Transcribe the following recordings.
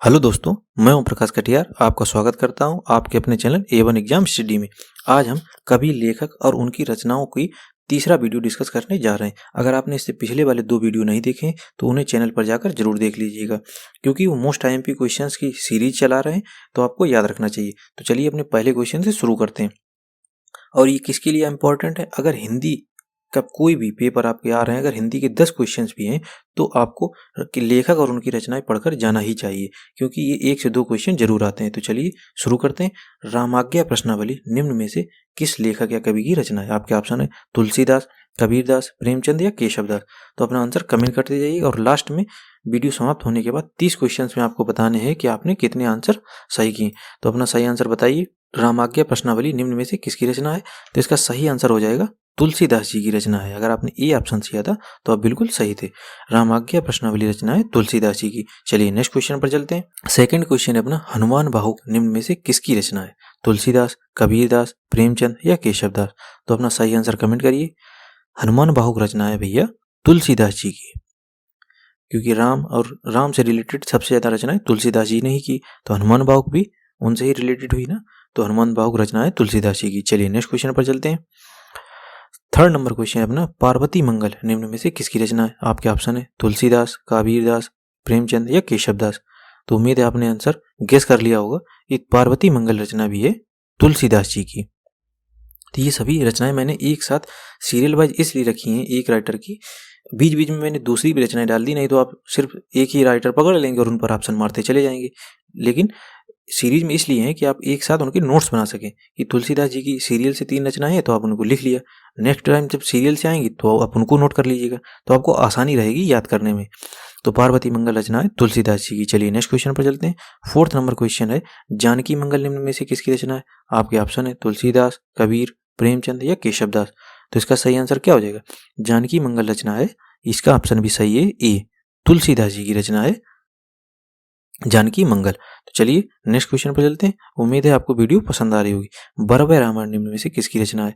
Hello दोस्तों, मैं ओम प्रकाश कटियार आपका स्वागत करता हूं आपके अपने चैनल A1 एग्जाम स्टडी में। आज हम कवि, लेखक और उनकी रचनाओं की तीसरा वीडियो डिस्कस करने जा रहे हैं। अगर आपने इससे पिछले वाले 2 वीडियो नहीं देखे तो उन्हें चैनल पर जाकर जरूर देख लीजिएगा, क्योंकि वो मोस्ट IMP क्वेश्चंस की सीरीज चला रहे हैं, तो आपको याद रखना चाहिए। तो चलिए अपने पहले क्वेश्चन से शुरू करते हैं। और ये किसके लिए इंपॉर्टेंट है? अगर हिंदी का कोई भी पेपर आपके आ रहे हैं, अगर हिंदी के 10 क्वेश्चंस भी हैं, तो आपको लेखक और उनकी रचनाएं पढ़कर जाना ही चाहिए, क्योंकि ये 1 से 2 क्वेश्चन जरूर आते हैं। तो चलिए शुरू करते हैं। रामाज्ञा प्रश्नावली निम्न में से किस लेखक या कवि की रचना है? आपके ऑप्शन है तुलसीदास, कबीरदास, प्रेमचंद या केशवदास। तो अपना आंसर कमेंट करते जाइए और लास्ट में वीडियो समाप्त होने के बाद 30 क्वेश्चंस में आपको बताने हैं कि आपने कितने आंसर सही किए। तो अपना सही आंसर बताइए। रामाज्ञा प्रश्नावली निम्न में से किसकी रचना है? तो इसका सही आंसर हो जाएगा तुलसीदास जी की रचना है। अगर आपने ए ऑप्शन किया था तो आप बिल्कुल सही थे। रामाज्ञा प्रश्नावली रचना है तुलसीदास जी की। चलिए नेक्स्ट क्वेश्चन पर चलते हैं। सेकंड क्वेश्चन है अपना, हनुमान बाहुक निम्न में से किसकी रचना है? तुलसीदास, कबीरदास, प्रेमचंद या केशवदास। तो अपना सही आंसर कमेंट करिए। हनुमान बाहुक रचना है भैया तुलसीदास जी की, क्योंकि राम से रिलेटेड सबसे ज्यादा रचनाएं तुलसीदास जी ने ही की, तो हनुमान बाहुक भी उनसे ही रिलेटेड हुई ना। तो हनुमान बाहुक रचना है तुलसीदास जी की। चलिए नेक्स्ट क्वेश्चन पर चलते हैं। थर्ड नंबर क्वेश्चन है अपना, पार्वती मंगल निम्न में से किसकी रचना है? आपके ऑप्शन है तुलसीदास, कबीरदास, प्रेमचंद या केशवदास। तो उम्मीद है आपने आंसर गेस कर लिया होगा। ये पार्वती मंगल रचना भी है तुलसीदास जी की। तो ये सभी रचनाएं मैंने एक साथ सीरियल वाइज इसलिए रखी हैं एक राइटर की। बीच बीच में मैंने दूसरी भी रचनाएं डाल दी, नहीं तो आप सिर्फ एक ही राइटर पकड़ लेंगे और उन पर ऑप्शन मारते चले जाएंगे। लेकिन सीरीज में इसलिए है कि आप एक साथ उनके नोट्स बना सकें। कि तुलसीदास जी की सीरियल से 3 रचनाएं हैं तो आप उनको लिख लिया, नेक्स्ट टाइम जब सीरियल से आएंगी तो आप उनको नोट कर लीजिएगा, तो आपको आसानी रहेगी याद करने में। तो पार्वती मंगल रचना है तुलसीदास जी की। चलिए नेक्स्ट क्वेश्चन पर चलते हैं। फोर्थ नंबर क्वेश्चन है, जानकी मंगल निम्न में से किसकी रचना है? आपके ऑप्शन है तुलसीदास, कबीर, प्रेमचंद या केशवदास। तो इसका सही आंसर क्या हो जाएगा? जानकी मंगल रचना है, इसका ऑप्शन भी सही है, ए, तुलसीदास जी की रचना है जानकी मंगल। तो चलिए नेक्स्ट क्वेश्चन पर चलते हैं। उम्मीद है आपको वीडियो पसंद आ रही होगी। बरबय रामायण निम्न में से किसकी रचना है?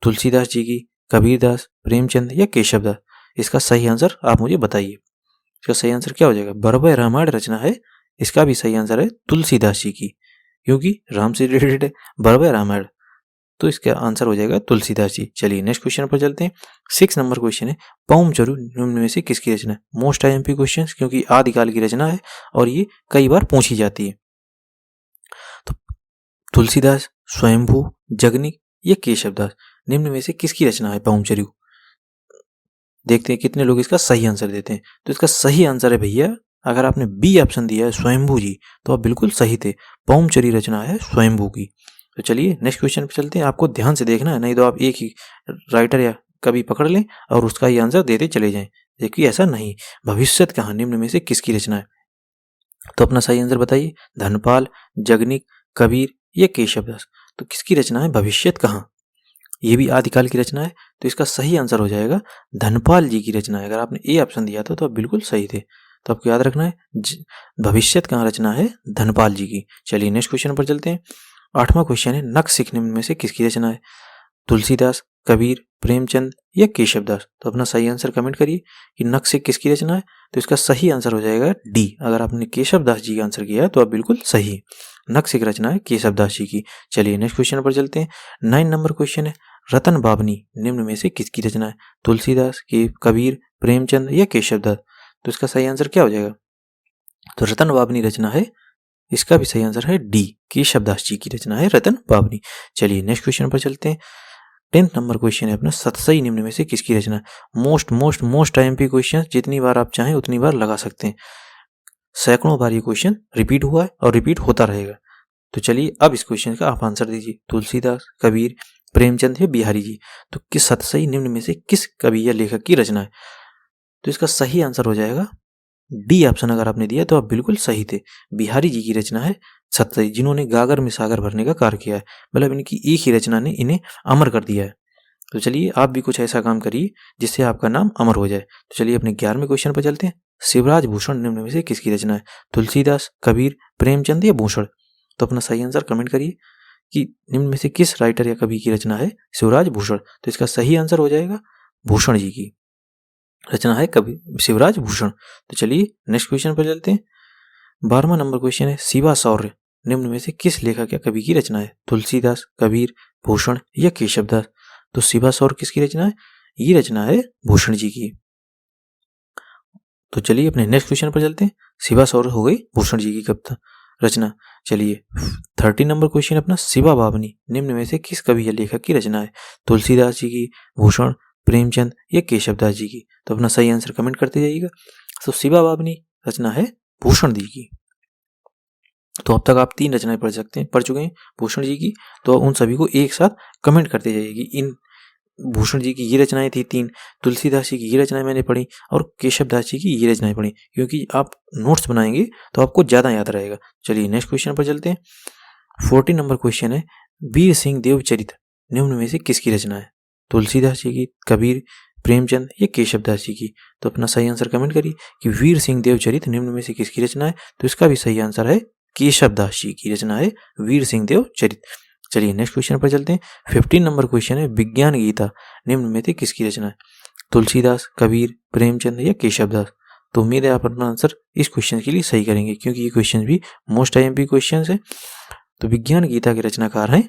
तुलसीदास जी की, कबीरदास, प्रेमचंद या केशवदास। इसका सही आंसर आप मुझे बताइए। इसका सही आंसर क्या हो जाएगा? बरबय रामायण रचना है, इसका भी सही आंसर है तुलसीदास जी की, क्योंकि राम से रिलेटेड है बरबय रामायण, तो इसका आंसर हो जाएगा तुलसीदास जी। चलिए नेक्स्ट क्वेश्चन पर चलते हैं। 6 नंबर क्वेश्चन है, पौम-चरू निम्न में से किसकी रचना है? मोस्ट IMP क्वेश्चन, क्योंकि आदिकाल की रचना है और ये कई बार पूछी जाती है। तो तुलसीदास, स्वयंभू, जगनिक या केशवदास निम्न में से किसकी रचना है पौम-चरू? देखते हैं कितने लोग इसका सही आंसर देते हैं। तो इसका सही आंसर है भैया, अगर आपने बी ऑप्शन दिया है स्वयंभू जी, तो आप बिल्कुल सही थे। पौम-चरी रचना है स्वयंभू की। तो चलिए नेक्स्ट क्वेश्चन पे चलते हैं। आपको ध्यान से देखना है, नहीं तो आप एक ही राइटर या कवि पकड़ लें और उसका ही आंसर देते चले जाएं। देखिए ऐसा नहीं। भविष्यत कहाँ निम्न में से किसकी रचना है? तो अपना सही आंसर बताइए। धनपाल, जगनिक, कबीर या केशवदास। तो किसकी रचना है भविष्यत कहाँ? ये भी आदिकाल की रचना है, तो इसका सही आंसर हो जाएगा धनपाल जी की रचना है। अगर आपने ए ऑप्शन दिया था तो आप बिल्कुल सही थे। तो आपको याद रखना है भविष्यत कहाँ रचना है? धनपाल जी की। चलिए नेक्स्ट क्वेश्चन पर चलते हैं। 8वां क्वेश्चन है, नख निम्न में से किसकी रचना है? तुलसीदास, कबीर, प्रेमचंद या केशवदास। तो अपना सही आंसर कमेंट करिए कि नख किसकी रचना है। तो इसका सही आंसर हो जाएगा डी। अगर आपने केशवदास जी का आंसर किया है तो आप बिल्कुल सही। नख की रचना है केशवदास जी की। चलिए नेक्स्ट क्वेश्चन पर चलते हैं। 9 नंबर क्वेश्चन है, रतन बावनी निम्न में से किसकी रचना है? तुलसीदास, के कबीर, प्रेमचंद या केशवदास। तो इसका सही आंसर क्या हो जाएगा? तो रतन बावनी रचना है, इसका भी सही आंसर है डी, केशवदास जी की रचना है रतन बावनी। चलिए नेक्स्ट क्वेश्चन पर चलते हैं। 10th नंबर क्वेश्चन है अपना, सतसई निम्न में से किसकी रचना है? मोस्ट IMP क्वेश्चन, जितनी बार आप चाहें उतनी बार लगा सकते हैं। सैकड़ों बार ये क्वेश्चन रिपीट हुआ है और रिपीट होता रहेगा। तो चलिए अब इस क्वेश्चन का आप आंसर दीजिए। तुलसीदास, कबीर, प्रेमचंद या बिहारी जी। तो किस सतसई निम्न में से किस कवि या लेखक की रचना है? तो इसका सही आंसर हो जाएगा डी ऑप्शन। अगर आपने दिया तो आप बिल्कुल सही थे। बिहारी जी की रचना है सतसई, जिन्होंने गागर में सागर भरने का कार्य किया है। मतलब इनकी एक ही रचना ने इन्हें अमर कर दिया है। तो चलिए आप भी कुछ ऐसा काम करिए जिससे आपका नाम अमर हो जाए। तो चलिए अपने 11वें क्वेश्चन पर चलते हैं। शिवराज भूषण निम्न में से किसकी रचना है? तुलसीदास, कबीर, प्रेमचंद या भूषण। तो अपना सही आंसर कमेंट करिए कि निम्न में से किस राइटर या कवि की रचना है शिवराज भूषण। तो इसका सही आंसर हो जाएगा भूषण जी की रचना है कवि शिवराज भूषण। तो चलिए नेक्स्ट क्वेश्चन पर चलते हैं। 12वां नंबर क्वेश्चन है शिवा शौर्य निम्न में से किस लेखक या कवि की रचना है? तुलसीदास, कबीर, भूषण या केशवदास? तो शिवा शौर्य किसकी रचना है? ये रचना है भूषण जी की। तो चलिए अपने नेक्स्ट क्वेश्चन पर चलते हैं। शिवा शौर्य हो गई भूषण जी की कविता रचना। चलिए 13 नंबर क्वेश्चन अपना शिवा बावनी निम्न में से किस कवि या लेखक की रचना है? तुलसीदास जी की, भूषण, प्रेमचंद या केशवदास जी की? तो अपना सही आंसर कमेंट करते जाइएगा। तो शिवा बावनी रचना है भूषण जी की। तो अब तक आप 3 रचनाएं पढ़ चुके हैं भूषण जी की। तो उन सभी को एक साथ कमेंट करते जाइएगी। इन भूषण जी की ये रचनाएं थी 3, तुलसीदास जी की ये रचनाएं मैंने पढ़ी और केशवदास जी की ये रचनाएं पढ़ी, क्योंकि आप नोट्स बनाएंगे तो आपको ज़्यादा याद रहेगा। चलिए नेक्स्ट क्वेश्चन पर चलते हैं। 14 नंबर क्वेश्चन है वीर सिंह देवचरित निम्न में से किसकी रचना है? तुलसीदास जी की, कबीर, प्रेमचंद या केशवदास जी की? तो अपना सही आंसर कमेंट करिए कि वीर सिंह देवचरित निम्न में से किसकी रचना है। तो इसका भी सही आंसर है केशवदास जी की रचना है वीर सिंह देवचरित। चलिए नेक्स्ट क्वेश्चन पर चलते हैं। 15 नंबर क्वेश्चन है विज्ञान गीता निम्न में से किसकी रचना है? तुलसीदास, कबीर, प्रेमचंद या केशवदास? तो उम्मीद है आप अपना आंसर इस क्वेश्चन के लिए सही करेंगे, क्योंकि ये क्वेश्चन भी मोस्ट IMP क्वेश्चन है। तो विज्ञान गीता के रचनाकार हैं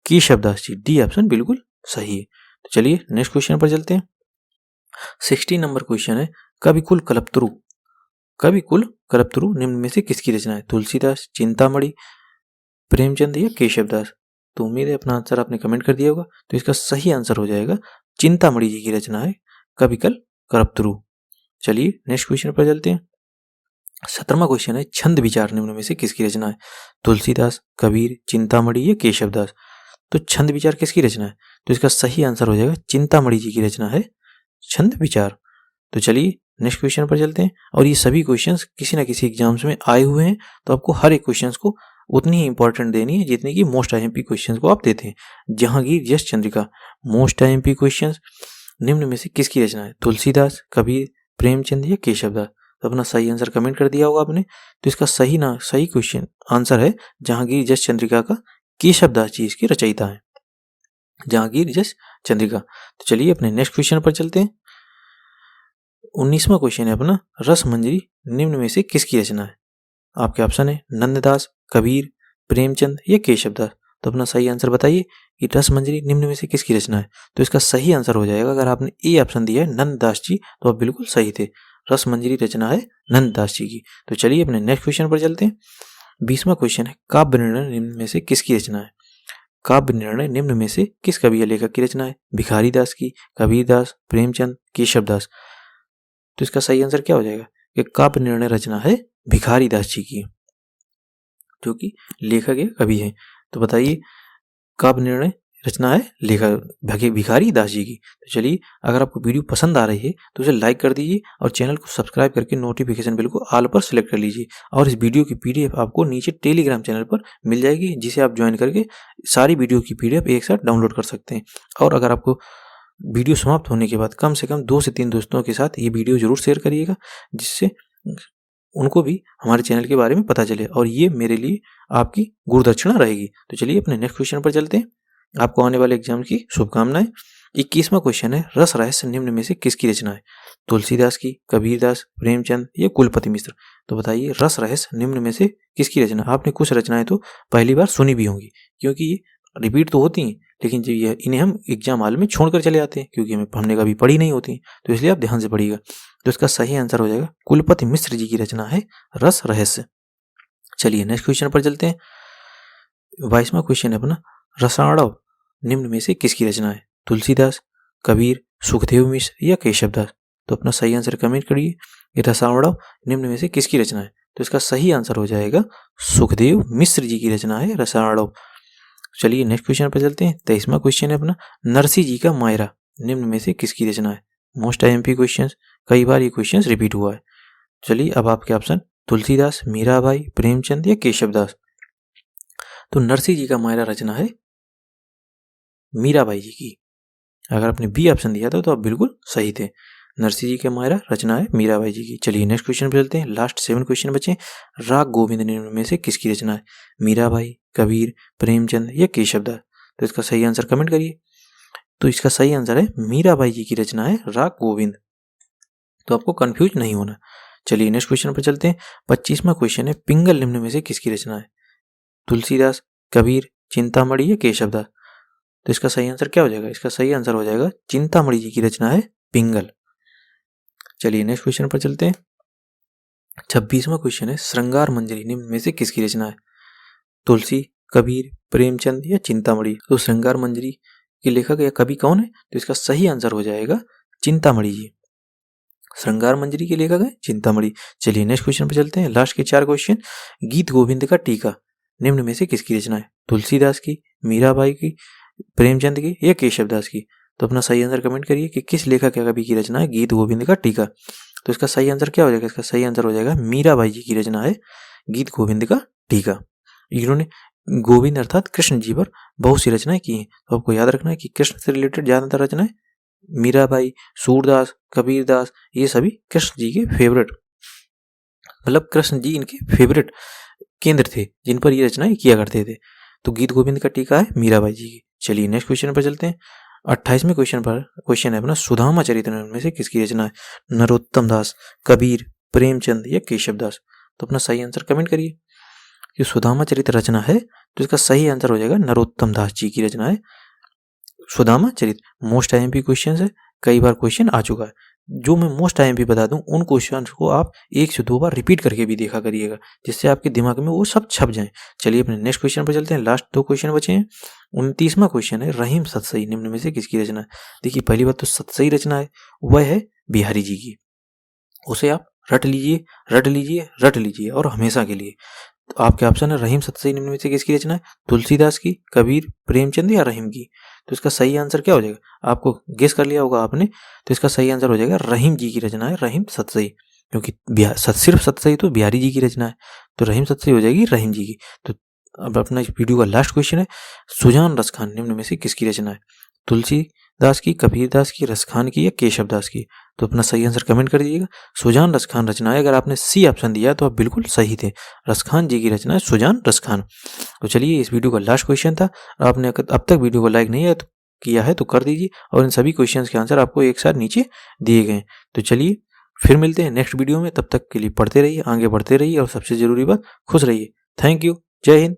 केशवदास जी। डी ऑप्शन बिल्कुल सही है। तो चलिए नेक्स्ट क्वेश्चन पर चलते हैं। 16 नंबर क्वेश्चन है कविकुल कल्पतरु निम्न में से किसकी रचना है? तुलसीदास, चिंतामणि, प्रेमचंद या केशवदास? तो उम्मीद है अपना आंसर आपने कमेंट कर दिया होगा। तो इसका सही आंसर हो जाएगा चिंतामणि जी की रचना है कविकुल कल्पतरु। चलिए नेक्स्ट क्वेश्चन पर चलते हैं। 17वां क्वेश्चन है छंद विचार निम्न में से किसकी रचना है? तुलसीदास, कबीर, चिंतामणि या केशवदास? तो छंद विचार किसकी रचना है? तो इसका सही आंसर हो जाएगा चिंतामणि जी की रचना है छंद विचार। तो चलिए नेक्स्ट क्वेश्चन पर चलते हैं। और ये सभी क्वेश्चंस किसी ना किसी एग्जाम्स में आए हुए हैं, तो आपको हर एक क्वेश्चंस को उतनी ही इंपॉर्टेंट देनी है जितनी कि मोस्ट IMP क्वेश्चंस को आप देते हैं। जहांगीर यश चंद्रिका मोस्ट IMP क्वेश्चंस निम्न में से किसकी रचना है? तुलसीदास, कबीर, प्रेमचंद या केशवदास? तो अपना सही आंसर कमेंट कर दिया होगा आपने। तो इसका सही क्वेश्चन आंसर है जहांगीर यश चंद्रिका का केशवदास जी इसकी रचयिता है, जहांगीर यश चंद्रिका। तो चलिए अपने नेक्स्ट क्वेश्चन पर चलते हैं। 19वां क्वेश्चन है अपना रस मंजरी निम्न में से किसकी रचना है? आपके ऑप्शन है नंददास, कबीर, प्रेमचंद या केशवदास? तो अपना सही आंसर बताइए कि रस मंजरी निम्न में से किसकी रचना है। तो इसका सही आंसर हो जाएगा, अगर आपने ए ऑप्शन दिया है नंददास जी तो आप बिल्कुल सही थे। रस मंजरी रचना है नंददास जी की। तो चलिए अपने नेक्स्ट क्वेश्चन पर चलते हैं। 20वां क्वेश्चन है काव्य निर्णय निम्न में से किसकी रचना है? काव्य निर्णय निम्न में से किस कवि या लेखक की रचना है? भिखारी दास की, कबीरदास, प्रेमचंद, केशवदास? तो इसका सही आंसर क्या हो जाएगा कि काव्य निर्णय रचना है भिखारी दास जी की, जो कि लेखक है कवि है। तो बताइए काव्य निर्णय रचना है लेखक भिखारी दास जी की। तो चलिए अगर आपको वीडियो पसंद आ रही है तो उसे लाइक कर दीजिए और चैनल को सब्सक्राइब करके नोटिफिकेशन बिल को ऑल पर सिलेक्ट कर लीजिए। और इस वीडियो की PDF आपको नीचे टेलीग्राम चैनल पर मिल जाएगी, जिसे आप ज्वाइन करके सारी वीडियो की PDF एक साथ डाउनलोड कर सकते हैं। और अगर आपको वीडियो समाप्त होने के बाद कम से कम 2 से 3 दोस्तों के साथ ये वीडियो जरूर शेयर करिएगा, जिससे उनको भी हमारे चैनल के बारे में पता चले, और ये मेरे लिए आपकी गुरुदक्षिणा रहेगी। तो चलिए अपने नेक्स्ट क्वेश्चन पर चलते हैं। आपको आने वाले एग्जाम की शुभकामनाएं। 21वां क्वेश्चन है रस रहस्य निम्न में से किसकी रचना है? तुलसीदास की, कबीरदास, प्रेमचंद या कुलपति मिश्र? तो बताइए रस रहस्य निम्न में से किसकी रचना? आपने कुछ रचनाएं तो पहली बार सुनी भी होंगी, क्योंकि ये रिपीट तो होती हैं, लेकिन जो ये इन्हें हम एग्जाम हॉल में छोड़कर चले आते हैं, क्योंकि हमने कभी पढ़ी नहीं होती, तो इसलिए आप ध्यान से पढ़िएगा। तो इसका सही आंसर हो जाएगा कुलपति मिश्र जी की रचना है रस रहस्य। चलिए नेक्स्ट क्वेश्चन पर चलते हैं। 22वां क्वेश्चन है अपना रसाणव निम्न में से किसकी रचना है? तुलसीदास, कबीर, सुखदेव मिश्र या केशवदास? तो अपना सही आंसर कमेंट करिए कि रसाणव निम्न में से किसकी रचना है। तो इसका सही आंसर हो जाएगा सुखदेव मिश्र जी की रचना है रसाणव। चलिए नेक्स्ट क्वेश्चन पर चलते हैं। 23वां क्वेश्चन है अपना नरसिंह जी का मायरा निम्न में से किसकी रचना है? मोस्ट IMP क्वेश्चन, कई बार ये क्वेश्चन रिपीट हुआ है। चलिए अब आपके ऑप्शन तुलसीदास, मीराबाई, प्रेमचंद या केशवदास? तो नरसिंह जी का मायरा रचना है मीराबाई जी की। अगर आपने बी ऑप्शन दिया था तो आप बिल्कुल सही थे। नरसिंह जी का मायरा रचना है मीराबाई जी की। चलिए नेक्स्ट क्वेश्चन पर चलते हैं। लास्ट 7 क्वेश्चन बचे। राग गोविंद निम्न में से किसकी रचना है? मीराबाई, कबीर, प्रेमचंद या केशवदास? तो इसका सही आंसर कमेंट करिए। तो इसका सही आंसर है मीराबाई जी की रचना है राग गोविंद। तो आपको कंफ्यूज नहीं होना। चलिए नेक्स्ट क्वेश्चन पर चलते हैं। 25वां क्वेश्चन है, पिंगल निम्न में से किसकी रचना है? तुलसीदास, कबीर, चिंतामणि या केशवदास? तो इसका सही आंसर क्या हो जाएगा? इसका सही आंसर हो जाएगा चिंतामणि जी की रचना है पिंगल। चलिए नेक्स्ट क्वेश्चन पर चलते हैं। 26वां क्वेश्चन है, श्रृंगार मंजरी निम्न में से किसकी रचना है? तुलसी, कबीर, प्रेमचंद या चिंतामणि? तो श्रृंगार मंजरी के लेखक या कवि कौन है? तो इसका सही आंसर हो जाएगा चिंतामणि जी। श्रृंगार मंजरी के लेखक है चिंतामणि। चलिए नेक्स्ट क्वेश्चन पर चलते हैं। लास्ट के 4 क्वेश्चन। गीत गोविंद का टीका निम्न में से किसकी रचना है? तुलसीदास की, मीराबाई की, प्रेमचंद की या केशवदास की? तो अपना सही आंसर कमेंट करिए कि किस लेखक या कवि की रचना है गीत गोविंद का टीका। तो इसका सही आंसर क्या हो जाएगा? इसका सही आंसर हो जाएगा मीराबाई जी की रचना है गीत गोविंद का टीका। इन्होंने गोविंद अर्थात कृष्ण जी पर बहुत सी रचनाएं की हैं। तो आपको याद रखना है कि कृष्ण से रिलेटेड ज्यादातर रचनाएं मीराबाई, सूरदास, कबीरदास, ये सभी कृष्ण जी के फेवरेट, मतलब कृष्ण जी इनके फेवरेट केंद्र थे जिन पर ये रचनाएं किया करते थे। तो गीत गोविंद का टीका है मीराबाई जी की। चलिए नेक्स्ट क्वेश्चन पर चलते हैं। 28वें क्वेश्चन है अपना, सुदामा चरित्र में से किसकी रचना है? नरोत्तम दास, कबीर, प्रेमचंद या केशवदास? तो अपना सही आंसर कमेंट करिए कि सुदामा चरित्र रचना है तो इसका सही आंसर हो जाएगा नरोत्तम दास जी की रचना है सुदामा चरित्र। मोस्ट आईएमपी क्वेश्चन है, कई बार क्वेश्चन आ चुका है। जो मैं मोस्ट आईएमपी बता दूं उन क्वेश्चन को आप 1 से 2 बार रिपीट करके भी देखा करिएगा, जिससे आपके दिमाग में वो सब छप जाएं। चलिए अपने नेक्स्ट क्वेश्चन पर चलते हैं। लास्ट 2 क्वेश्चन बचे हैं। 29वां क्वेश्चन है, रहीम सतसई निम्न में से किसकी रचना है? देखिए पहली बात तो सतसई रचना है वह है बिहारी जी की, उसे आप रट लीजिए, रट लीजिए, रट लीजिए और हमेशा के लिए। तो आपके ऑप्शन है रहीम सतसई निम्न में से किसकी रचना है? तुलसीदास की, कबीर, प्रेमचंद या रहीम की? तो इसका सही आंसर क्या हो जाएगा? आपको गेस कर लिया होगा आपने, तो इसका सही आंसर हो जाएगा रहीम जी की रचना है रहीम सतसई, क्योंकि सिर्फ सतसई तो बिहारी जी की रचना है, तो रहीम सतसई हो जाएगी रहीम जी की। तो अब अपना इस वीडियो का लास्ट क्वेश्चन है, सुजान रसखान निम्न में से किसकी रचना है? तुलसीदास की, कबीरदास की, रसखान की या केशवदास की? तो अपना सही आंसर कमेंट कर दीजिएगा। सुजान रसखान रचना है। अगर आपने सी ऑप्शन दिया तो आप बिल्कुल सही थे, रसखान जी की रचना है सुजान रसखान। तो चलिए इस वीडियो का लास्ट क्वेश्चन था। आपने अब तक वीडियो को लाइक नहीं किया है तो कर दीजिए, और इन सभी क्वेश्चंस के आंसर आपको एक साथ नीचे दिए गए। तो चलिए फिर मिलते हैं नेक्स्ट वीडियो में। तब तक के लिए पढ़ते रहिए, आगे बढ़ते रहिए और सबसे जरूरी बात खुश रहिए। Thank you. जय हिंद।